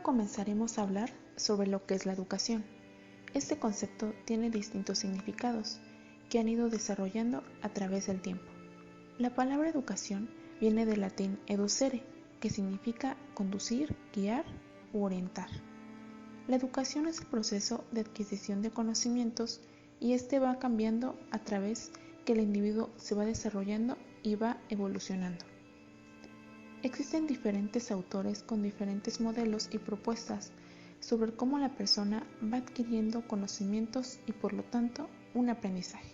Primero comenzaremos a hablar sobre lo que es la educación. Este concepto tiene distintos significados que han ido desarrollando a través del tiempo. La palabra educación viene del latín educere, que significa conducir, guiar u orientar. La educación es el proceso de adquisición de conocimientos y este va cambiando a través que el individuo se va desarrollando y va evolucionando. Existen diferentes autores con diferentes modelos y propuestas sobre cómo la persona va adquiriendo conocimientos y por lo tanto un aprendizaje.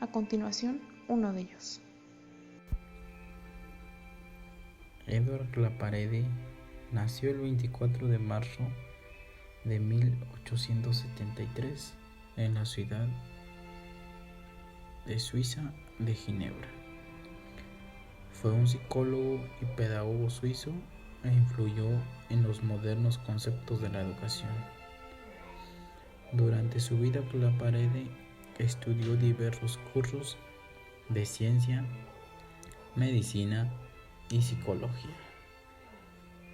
A continuación, uno de ellos. Edward Claparede nació el 24 de marzo de 1873 en la ciudad de Suiza de Ginebra. Fue un psicólogo y pedagogo suizo e influyó en los modernos conceptos de la educación. Durante su vida, Claparede estudió diversos cursos de ciencia, medicina y psicología,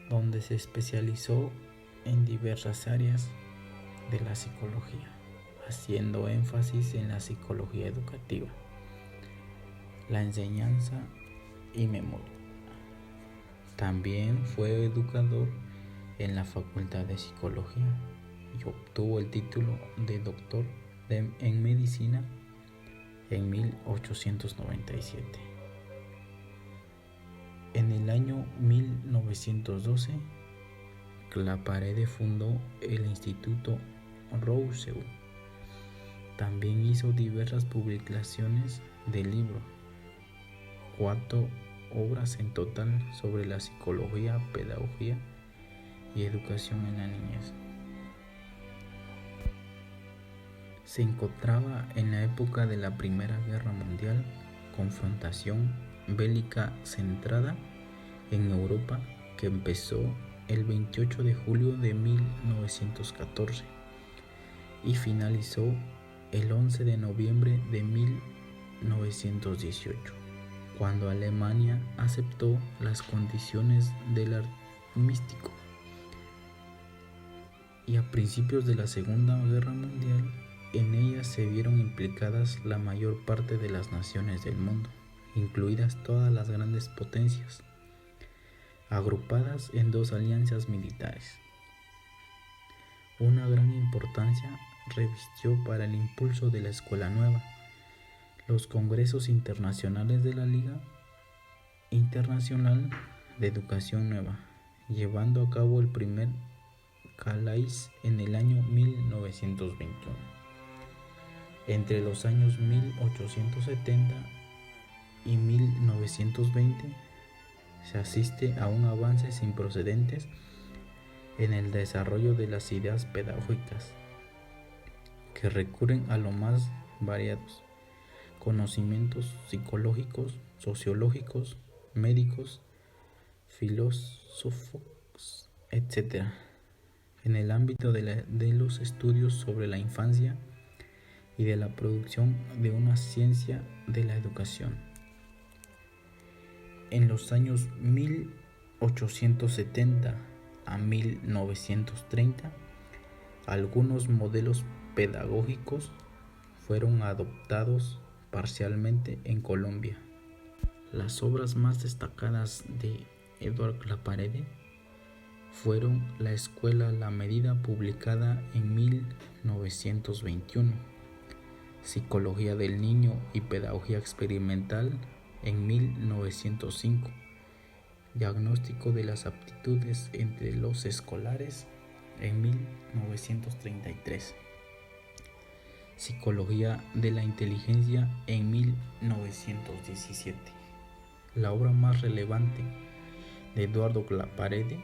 donde se especializó en diversas áreas de la psicología, haciendo énfasis en la psicología educativa, la enseñanza y memoria. También fue educador en la Facultad de Psicología y obtuvo el título de doctor en medicina en 1897. En el año 1912, Claparede fundó el Instituto Rousseau. También hizo diversas publicaciones de libros, 4 obras en total sobre la psicología, pedagogía y educación en la niñez. Se encontraba en la época de la Primera Guerra Mundial, confrontación bélica centrada en Europa que empezó el 28 de julio de 1914 y finalizó el 11 de noviembre de 1918. Cuando Alemania aceptó las condiciones del armisticio. Y a principios de la Segunda Guerra Mundial, en ellas se vieron implicadas la mayor parte de las naciones del mundo, incluidas todas las grandes potencias, agrupadas en 2 alianzas militares. Una gran importancia revistió para el impulso de la Escuela Nueva los congresos internacionales de la Liga Internacional de Educación Nueva, llevando a cabo el primer Calais en el año 1921. Entre los años 1870 y 1920 se asiste a un avance sin precedentes en el desarrollo de las ideas pedagógicas, que recurren a los más variados conocimientos psicológicos, sociológicos, médicos, filósofos, etc., en el ámbito de los estudios sobre la infancia y de la producción de una ciencia de la educación. En los años 1870 a 1930, algunos modelos pedagógicos fueron adoptados parcialmente en Colombia. Las obras más destacadas de Edward Claparede fueron La Escuela a la Medida, publicada en 1921, Psicología del Niño y Pedagogía Experimental en 1905, Diagnóstico de las aptitudes entre los escolares en 1933, Psicología de la Inteligencia en 1917. La obra más relevante de Eduardo Claparede,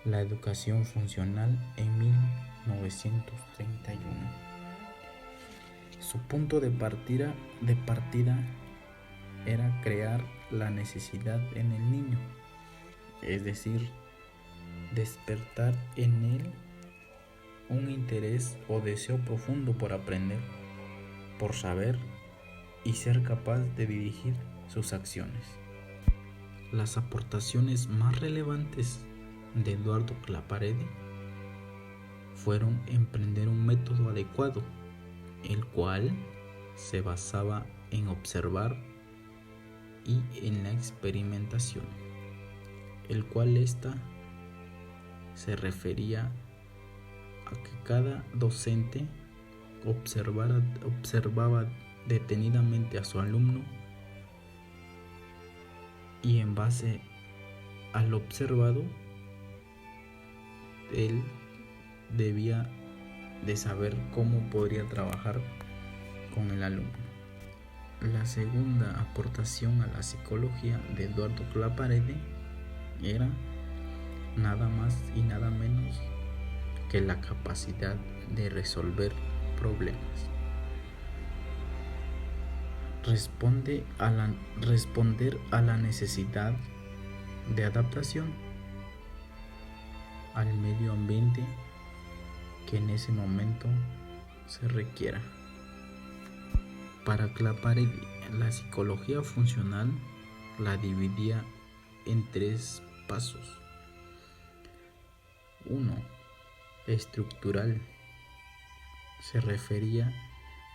La Educación Funcional, en 1931. Su punto de partida era crear la necesidad en el niño, es decir, despertar en él un interés o deseo profundo por aprender, por saber y ser capaz de dirigir sus acciones. Las aportaciones más relevantes de Eduardo Claparede fueron emprender un método adecuado, el cual se basaba en observar y en la experimentación, el cual se refería a que cada docente observaba detenidamente a su alumno y en base al observado él debía de saber cómo podría trabajar con el alumno. La segunda aportación a la psicología de Eduardo Claparede era nada más y nada menos que la capacidad de resolver problemas. Responder a la necesidad de adaptación al medio ambiente que en ese momento se requiera. Para Claparede, la psicología funcional la dividía en 3 pasos. 1. Estructural. Se refería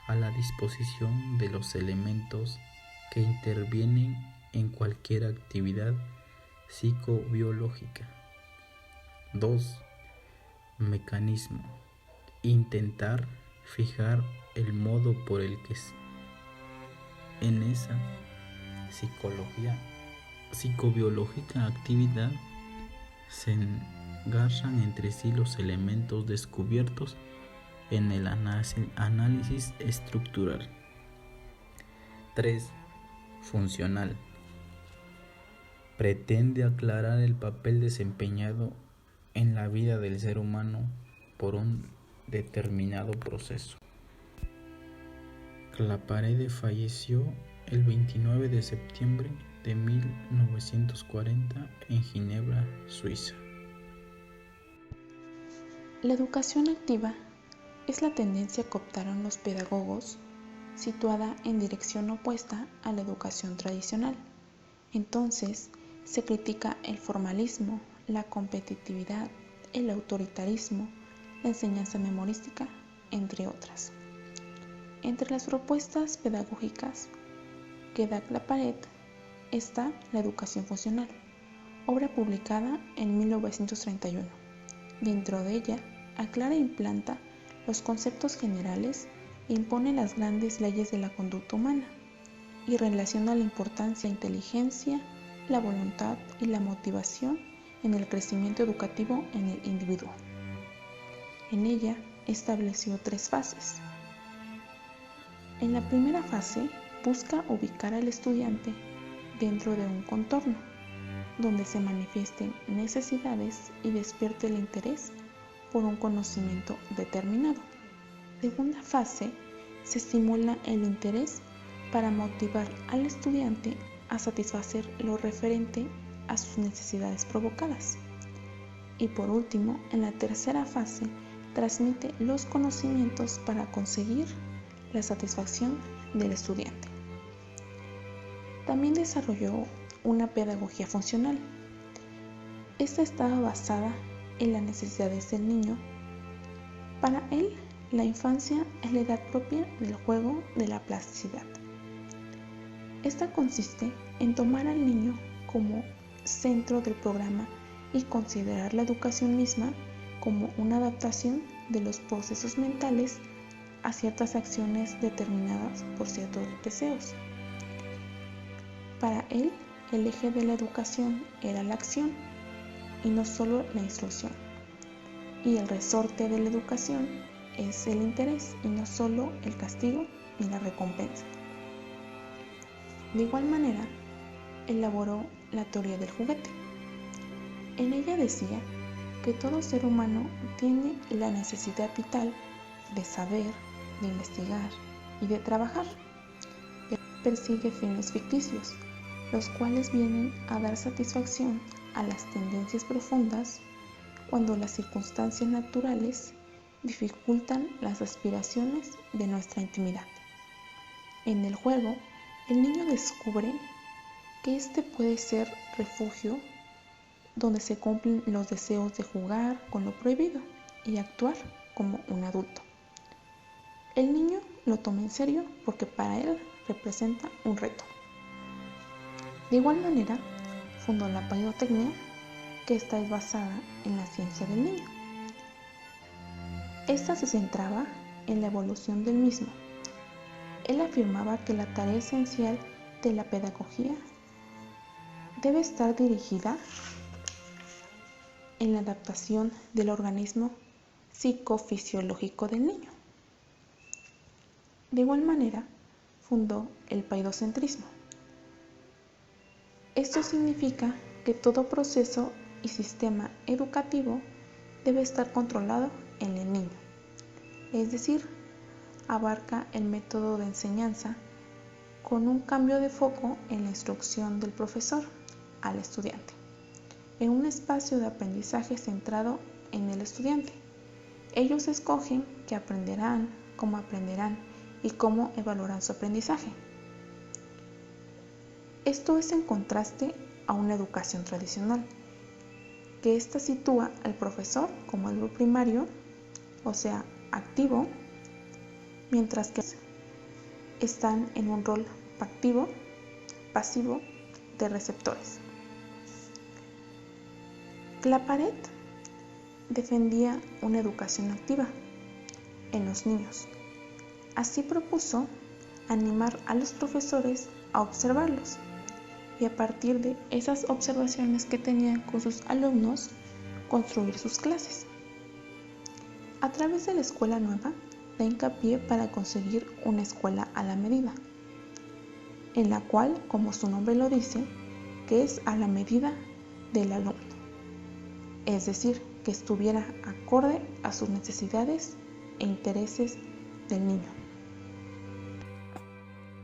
a la disposición de los elementos que intervienen en cualquier actividad psicobiológica. 2. Mecanismo. Intentar fijar el modo por el que en esa psicobiológica actividad se engarzan entre sí los elementos descubiertos en el análisis estructural. 3. Funcional. Pretende aclarar el papel desempeñado en la vida del ser humano por un determinado proceso. Claparede falleció el 29 de septiembre de 1940 en Ginebra, Suiza. La educación activa es la tendencia que optaron los pedagogos situada en dirección opuesta a la educación tradicional. Entonces, se critica el formalismo, la competitividad, el autoritarismo, la enseñanza memorística, entre otras. Entre las propuestas pedagógicas que da Claparede está la educación funcional, obra publicada en 1931. Dentro de ella, aclara e implanta los conceptos generales e impone las grandes leyes de la conducta humana y relaciona la importancia de la inteligencia, la voluntad y la motivación en el crecimiento educativo en el individuo. En ella estableció 3 fases. En la primera fase busca ubicar al estudiante dentro de un contorno donde se manifiesten necesidades y despierte el interés por un conocimiento determinado. En la segunda fase se estimula el interés para motivar al estudiante a satisfacer lo referente a sus necesidades provocadas. Y por último, en la tercera fase, transmite los conocimientos para conseguir la satisfacción del estudiante. También desarrolló una pedagogía funcional. Esta estaba basada en las necesidades del niño. Para él, la infancia es la edad propia del juego de la plasticidad. Esta consiste en tomar al niño como centro del programa y considerar la educación misma como una adaptación de los procesos mentales a ciertas acciones determinadas por ciertos deseos. Para él, el eje de la educación era la acción y no solo la instrucción. Y el resorte de la educación es el interés y no solo el castigo ni la recompensa. De igual manera, elaboró la teoría del juguete. En ella decía que todo ser humano tiene la necesidad vital de saber, de investigar y de trabajar. Persigue fines ficticios, los cuales vienen a dar satisfacción a las tendencias profundas cuando las circunstancias naturales dificultan las aspiraciones de nuestra intimidad. En el juego, el niño descubre que este puede ser refugio donde se cumplen los deseos de jugar con lo prohibido y actuar como un adulto. El niño lo toma en serio porque para él representa un reto. De igual manera, fundó la paidotecnia, que esta es basada en la ciencia del niño. Esta se centraba en la evolución del mismo. Él afirmaba que la tarea esencial de la pedagogía debe estar dirigida en la adaptación del organismo psicofisiológico del niño. De igual manera, fundó el paidocentrismo. Esto significa que todo proceso y sistema educativo debe estar controlado en el niño, es decir, abarca el método de enseñanza con un cambio de foco en la instrucción del profesor al estudiante, en un espacio de aprendizaje centrado en el estudiante. Ellos escogen qué aprenderán, cómo aprenderán y cómo evaluarán su aprendizaje. Esto es en contraste a una educación tradicional, que ésta sitúa al profesor como algo primario, o sea, activo, mientras que están en un rol pasivo de receptores. Claparède defendía una educación activa en los niños. Así propuso animar a los profesores a observarlos y a partir de esas observaciones que tenían con sus alumnos, construir sus clases. A través de la escuela nueva, da hincapié para conseguir una escuela a la medida, en la cual, como su nombre lo dice, que es a la medida del alumno, es decir, que estuviera acorde a sus necesidades e intereses del niño.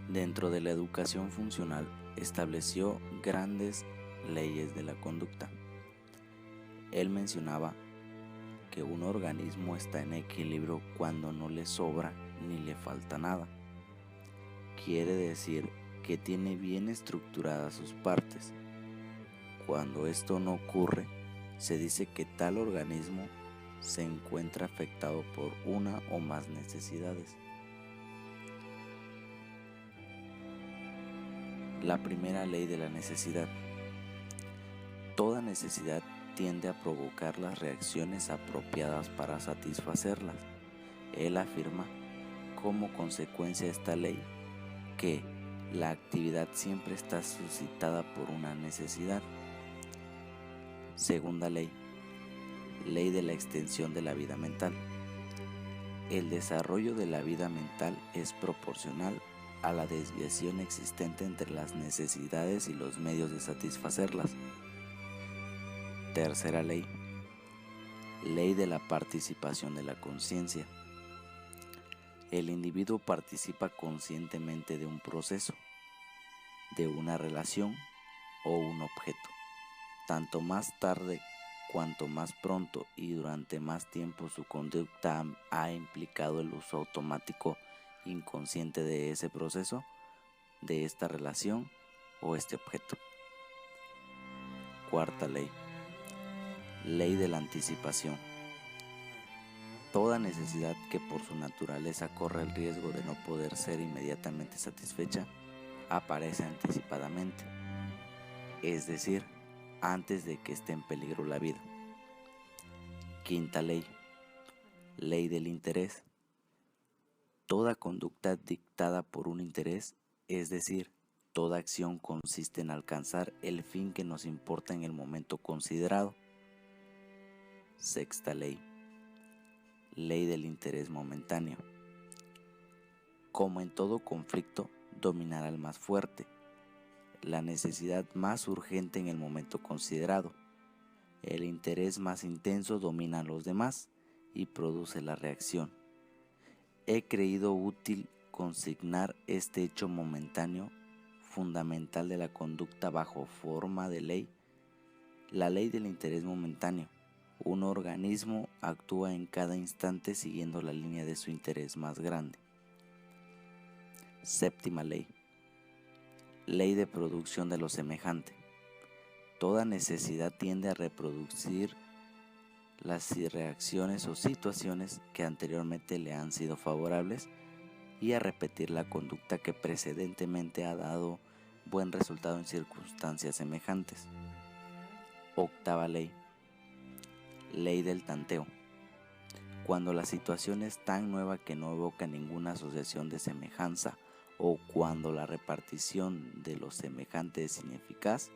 Dentro de la educación funcional, estableció grandes leyes de la conducta. Él mencionaba que un organismo está en equilibrio cuando no le sobra ni le falta nada. Quiere decir que tiene bien estructuradas sus partes. Cuando esto no ocurre, se dice que tal organismo se encuentra afectado por una o más necesidades. La primera ley de la necesidad. Toda necesidad tiende a provocar las reacciones apropiadas para satisfacerlas. Él afirma, como consecuencia de esta ley, que la actividad siempre está suscitada por una necesidad. Segunda ley, ley de la extensión de la vida mental. El desarrollo de la vida mental es proporcional a la desviación existente entre las necesidades y los medios de satisfacerlas. Tercera ley, ley de la participación de la conciencia. El individuo participa conscientemente de un proceso, de una relación o un objeto. Tanto más tarde, cuanto más pronto y durante más tiempo su conducta ha implicado el uso automático inconsciente de ese proceso, de esta relación o este objeto. Cuarta ley, ley de la anticipación. Toda necesidad que por su naturaleza corre el riesgo de no poder ser inmediatamente satisfecha, aparece anticipadamente, es decir, antes de que esté en peligro la vida. Quinta ley, ley del interés. Toda conducta dictada por un interés, es decir, toda acción consiste en alcanzar el fin que nos importa en el momento considerado. Sexta ley, ley del interés momentáneo. Como en todo conflicto, dominará el más fuerte, la necesidad más urgente en el momento considerado. El interés más intenso domina a los demás y produce la reacción. He creído útil consignar este hecho momentáneo, fundamental de la conducta bajo forma de ley. La ley del interés momentáneo. Un organismo actúa en cada instante siguiendo la línea de su interés más grande. Séptima ley. Ley de producción de lo semejante. Toda necesidad tiende a reproducir las reacciones o situaciones que anteriormente le han sido favorables y a repetir la conducta que precedentemente ha dado buen resultado en circunstancias semejantes. Octava ley. Ley del tanteo. Cuando la situación es tan nueva que no evoca ninguna asociación de semejanza o cuando la repartición de los semejantes es ineficaz,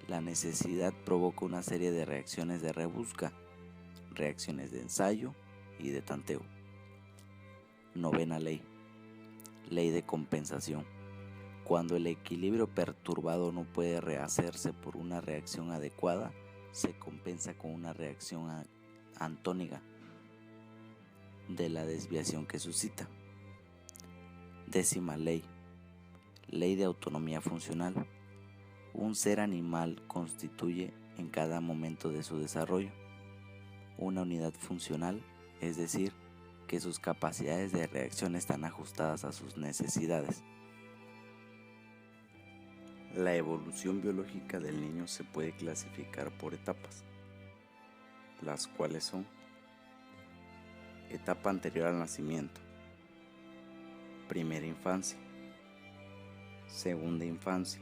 la necesidad provoca una serie de reacciones de rebusca, reacciones de ensayo y de tanteo. Novena ley. Ley de compensación. Cuando el equilibrio perturbado no puede rehacerse por una reacción adecuada, se compensa con una reacción antónica de la desviación que suscita. Décima ley. Ley de autonomía funcional. Un ser animal constituye en cada momento de su desarrollo una unidad funcional, es decir, que sus capacidades de reacción están ajustadas a sus necesidades. La evolución biológica del niño se puede clasificar por etapas, las cuales son: etapa anterior al nacimiento, primera infancia, segunda infancia,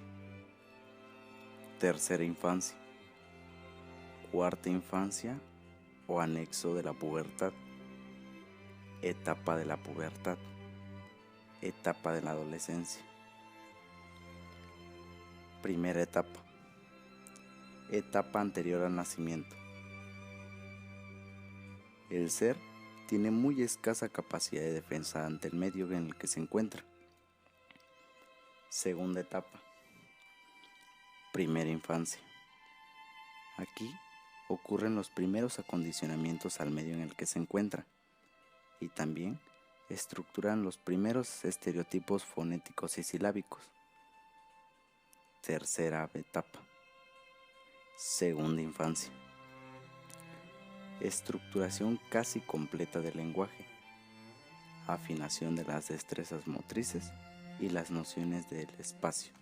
tercera infancia, cuarta infancia o anexo de la pubertad, etapa de la pubertad, etapa de la adolescencia. Primera etapa, etapa anterior al nacimiento. El ser tiene muy escasa capacidad de defensa ante el medio en el que se encuentra. Segunda etapa, primera infancia. Aquí ocurren los primeros acondicionamientos al medio en el que se encuentra y también estructuran los primeros estereotipos fonéticos y silábicos. Tercera etapa, segunda infancia. Estructuración casi completa del lenguaje, afinación de las destrezas motrices y las nociones del espacio.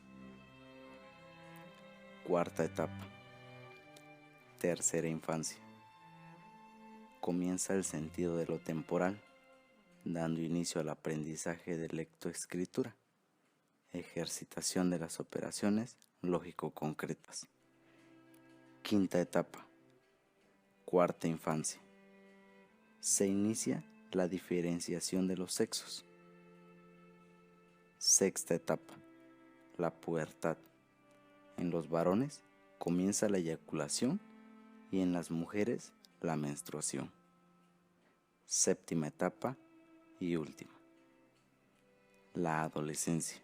Cuarta etapa, tercera infancia. Comienza el sentido de lo temporal, dando inicio al aprendizaje de lectoescritura, ejercitación de las operaciones lógico-concretas. Quinta etapa, cuarta infancia. Se inicia la diferenciación de los sexos. Sexta etapa, la pubertad. En los varones comienza la eyaculación y en las mujeres la menstruación. Séptima etapa y última, la adolescencia.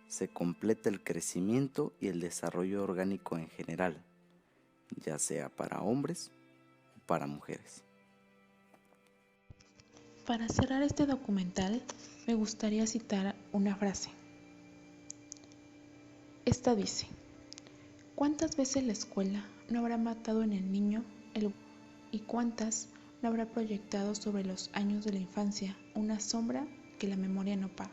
Se completa el crecimiento y el desarrollo orgánico en general, ya sea para hombres o para mujeres. Para cerrar este documental, me gustaría citar una frase. Esta dice: ¿cuántas veces la escuela no habrá matado en el niño y cuántas no habrá proyectado sobre los años de la infancia una sombra que la memoria no paga?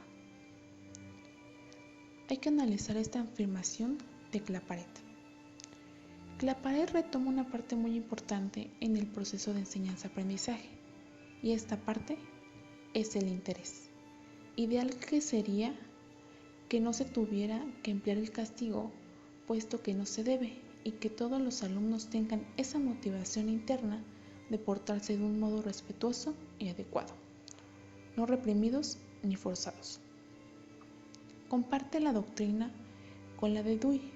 Hay que analizar esta afirmación de Claparède. Claparède retoma una parte muy importante en el proceso de enseñanza-aprendizaje, y esta parte es el interés. Ideal que sería que no se tuviera que emplear el castigo, puesto que no se debe, y que todos los alumnos tengan esa motivación interna de portarse de un modo respetuoso y adecuado, no reprimidos ni forzados. Comparte la doctrina con la de Dewey.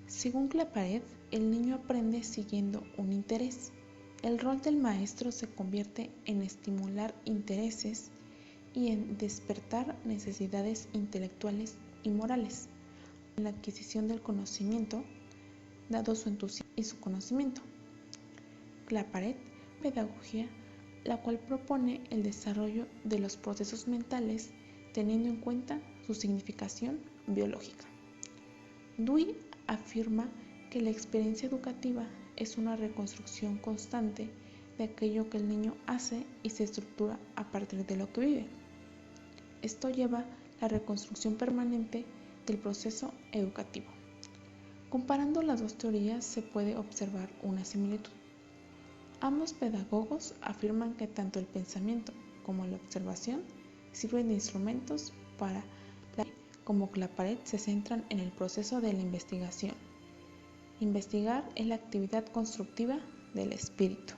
Según Claparède, el niño aprende siguiendo un interés. El rol del maestro se convierte en estimular intereses y en despertar necesidades intelectuales y morales, en la adquisición del conocimiento, dado su entusiasmo y su conocimiento. Claparède, pedagogía, la cual propone el desarrollo de los procesos mentales teniendo en cuenta su significación biológica. Dewey afirma que la experiencia educativa es una reconstrucción constante de aquello que el niño hace y se estructura a partir de lo que vive. Esto lleva a la reconstrucción permanente del proceso educativo. Comparando las dos teorías se puede observar una similitud. Ambos pedagogos afirman que tanto el pensamiento como la observación sirven de instrumentos para como Claparède se centran en el proceso de la investigación. Investigar es la actividad constructiva del espíritu.